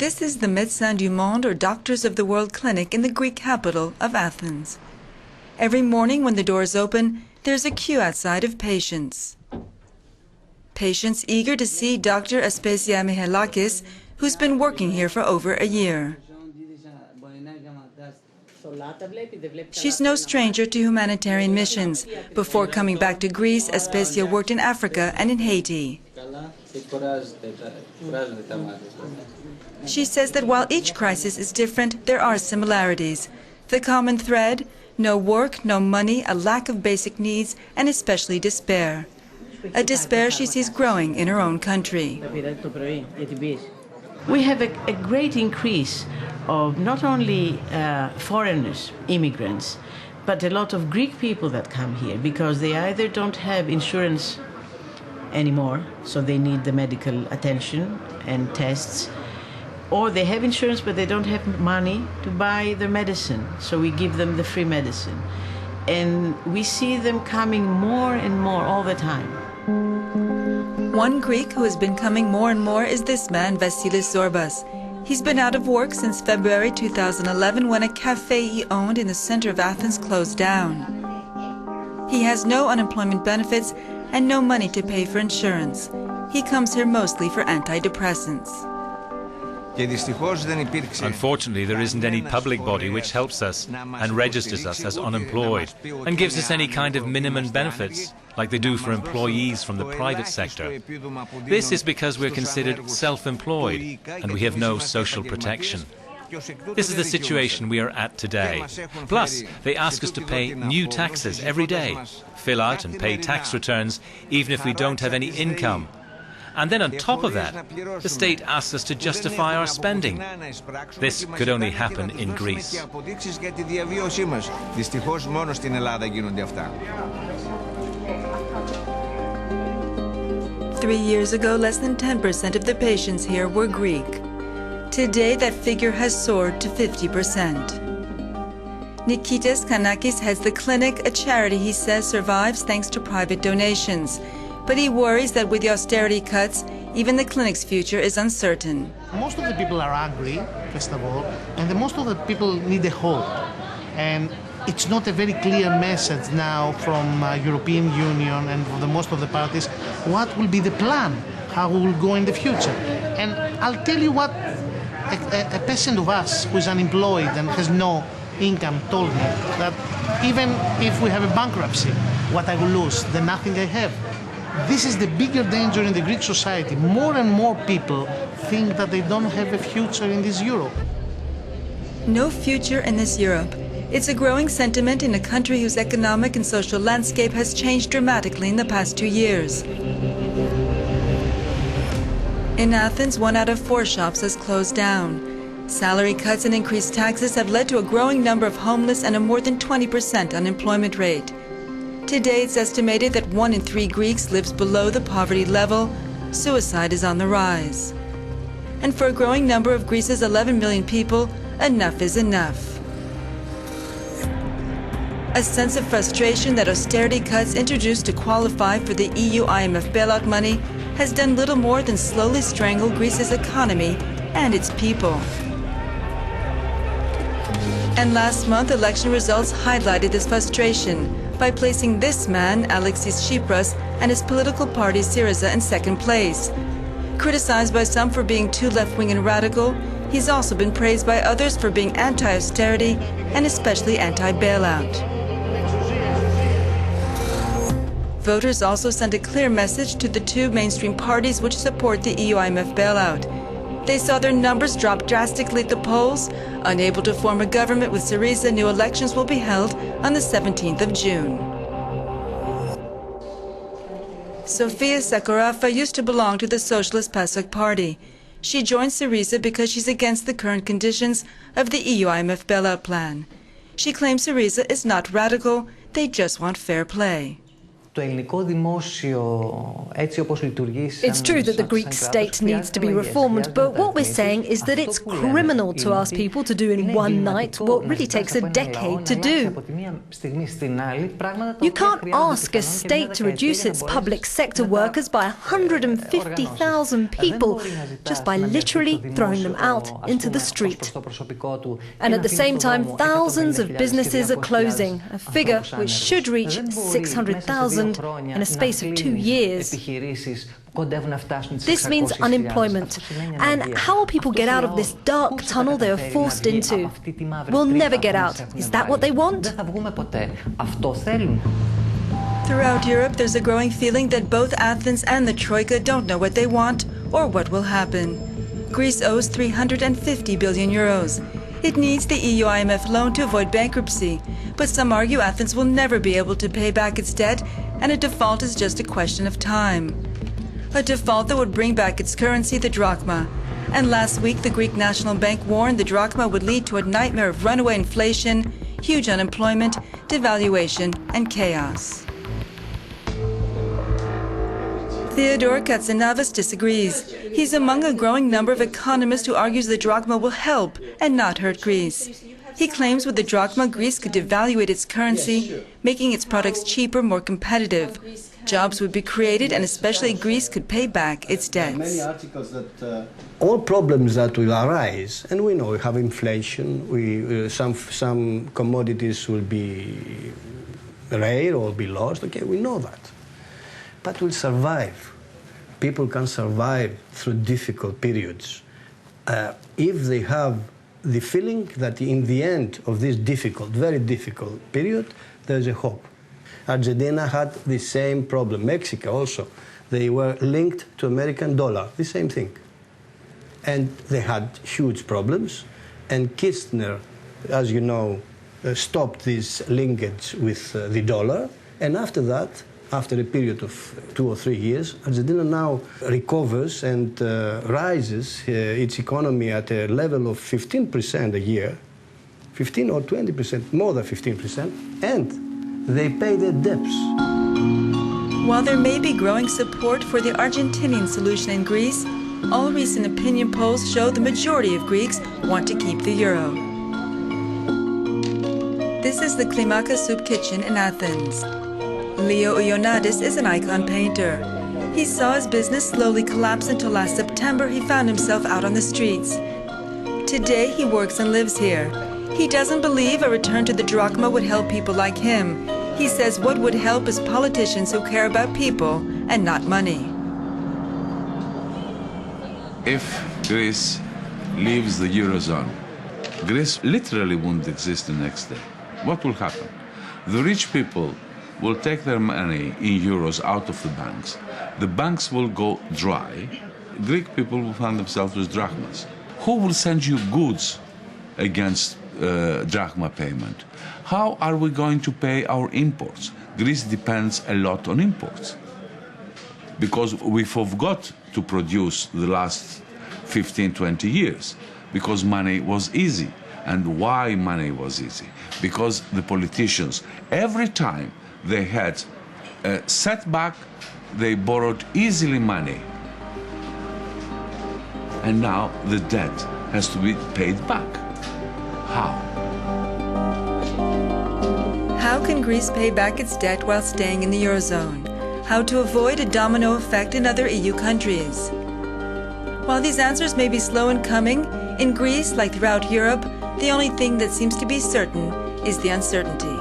This is the Médecins du Monde, or Doctors of the World clinic in the Greek capital of Athens. Every morning when the doors open, there's a queue outside of patients. Patients eager to see Dr. Aspasia Mihalakis, who's been working here for over a year. She's no stranger to humanitarian missions. Before coming back to Greece, Aspasia worked in Africa and in Haiti. She says that while each crisis is different, there are similarities. The common thread: no work, no money, a lack of basic needs, and especially despair. A despair she sees growing in her own country. We have a great increase of not only foreigners, immigrants, but a lot of Greek people that come here because they either don't have insurance anymore, so they need the medical attention and tests, or they have insurance but they don't have money to buy their medicine, so we give them the free medicine. And we see them coming more and more all the time. One Greek who has been coming more and more is this man, Vasilis Zorbas. He's been out of work since February 2011 when a cafe he owned in the center of Athens closed down. He has no unemployment benefits and no money to pay for insurance. He comes here mostly for antidepressants. Unfortunately, there isn't any public body which helps us and registers us as unemployed and gives us any kind of minimum benefits like they do for employees from the private sector. This is because we're considered self-employed and we have no social protection. This is the situation we are at today. Plus, they ask us to pay new taxes every day, fill out and pay tax returns even if we don't have any income. And then on top of that, the state asks us to justify our spending. This could only happen in Greece. 3 years ago, less than 10% of the patients here were Greek. Today, that figure has soared to 50%. Nikitas Kanakis heads the clinic, a charity he says survives thanks to private donations. But he worries that with the austerity cuts, even the clinic's future is uncertain. Most of the people are angry, first of all, and most of the people need a hope. And it's not a very clear message now from European Union and for most of the parties what will be the plan, how we will go in the future. And I'll tell you what a patient of us who is unemployed and has no income told me, that even if we have a bankruptcy, what I will lose, the nothing I have. This is the bigger danger in the Greek society. More and more people think that they don't have a future in this Europe. No future in this Europe. It's a growing sentiment in a country whose economic and social landscape has changed dramatically in the past 2 years. In Athens, 1 out of 4 shops has closed down. Salary cuts and increased taxes have led to a growing number of homeless and a more than 20% unemployment rate. Today, it's estimated that 1 in 3 Greeks lives below the poverty level. Suicide is on the rise. And for a growing number of Greece's 11 million people, enough is enough. A sense of frustration that austerity cuts introduced to qualify for the EU-IMF bailout money has done little more than slowly strangle Greece's economy and its people. And last month, election results highlighted this frustration by placing this man, Alexis Tsipras, and his political party Syriza in second place. Criticized by some for being too left-wing and radical, he's also been praised by others for being anti-austerity and especially anti-bailout. Voters also sent a clear message to the 2 mainstream parties which support the EU-IMF bailout. They saw their numbers drop drastically at the polls. Unable to form a government with Syriza, new elections will be held on the 17th of June. Sofia Sakorafa used to belong to the Socialist PASOK party. She joined Syriza because she's against the current conditions of the EU-IMF bailout plan. She claims Syriza is not radical, they just want fair play. It's true that the Greek state needs to be reformed, but what we're saying is that it's criminal to ask people to do in one night what really takes a decade to do. You can't ask a state to reduce its public sector workers by 150,000 people just by literally throwing them out into the street. And at the same time, thousands of businesses are closing, a figure which should reach 600,000 in a space of 2 years. This means unemployment. And how will people get out of this dark tunnel they are forced into? We'll never get out. Is that what they want? Throughout Europe, there's a growing feeling that both Athens and the Troika don't know what they want or what will happen. Greece owes 350 billion euros. It needs the EU-IMF loan to avoid bankruptcy, but some argue Athens will never be able to pay back its debt, and a default is just a question of time. A default that would bring back its currency, the Drachma. And last week, the Greek National Bank warned the Drachma would lead to a nightmare of runaway inflation, huge unemployment, devaluation, and chaos. Theodore Katsanavas disagrees. He's among a growing number of economists who argues the Drachma will help and not hurt Greece. He claims with the Drachma, Greece could devaluate its currency, making its products cheaper, more competitive. Jobs would be created, and especially Greece could pay back its debts. All problems that will arise, and we know we have inflation, some commodities will be rare or be lost, okay, we know that. But we'll survive. People can survive through difficult periods if they have the feeling that in the end of this difficult, very difficult period, there's a hope. Argentina had the same problem. Mexico also. They were linked to American dollar, the same thing. And they had huge problems. And Kirchner, as you know, stopped this linkage with the dollar. And after that, after a period of 2 or 3 years, Argentina now recovers and rises its economy at a level of 15% a year, 15 or 20%, more than 15%, and they pay their debts. While there may be growing support for the Argentinian solution in Greece, all recent opinion polls show the majority of Greeks want to keep the euro. This is the Klimaka Soup Kitchen in Athens. Leo Ioannidis is an icon painter. He saw his business slowly collapse until last September he found himself out on the streets. Today he works and lives here. He doesn't believe a return to the Drachma would help people like him. He says what would help is politicians who care about people and not money. If Greece leaves the eurozone, Greece literally won't exist the next day. What will happen? The rich people will take their money in euros out of the banks. The banks will go dry. Greek people will find themselves with drachmas. Who will send you goods against drachma payment? How are we going to pay our imports? Greece depends a lot on imports because we forgot to produce the last 15, 20 years because money was easy. And why money was easy? Because the politicians, every time they had a setback, they borrowed easily money. And now the debt has to be paid back. How? How can Greece pay back its debt while staying in the eurozone? How to avoid a domino effect in other EU countries? While these answers may be slow in coming, in Greece, like throughout Europe, the only thing that seems to be certain is the uncertainty.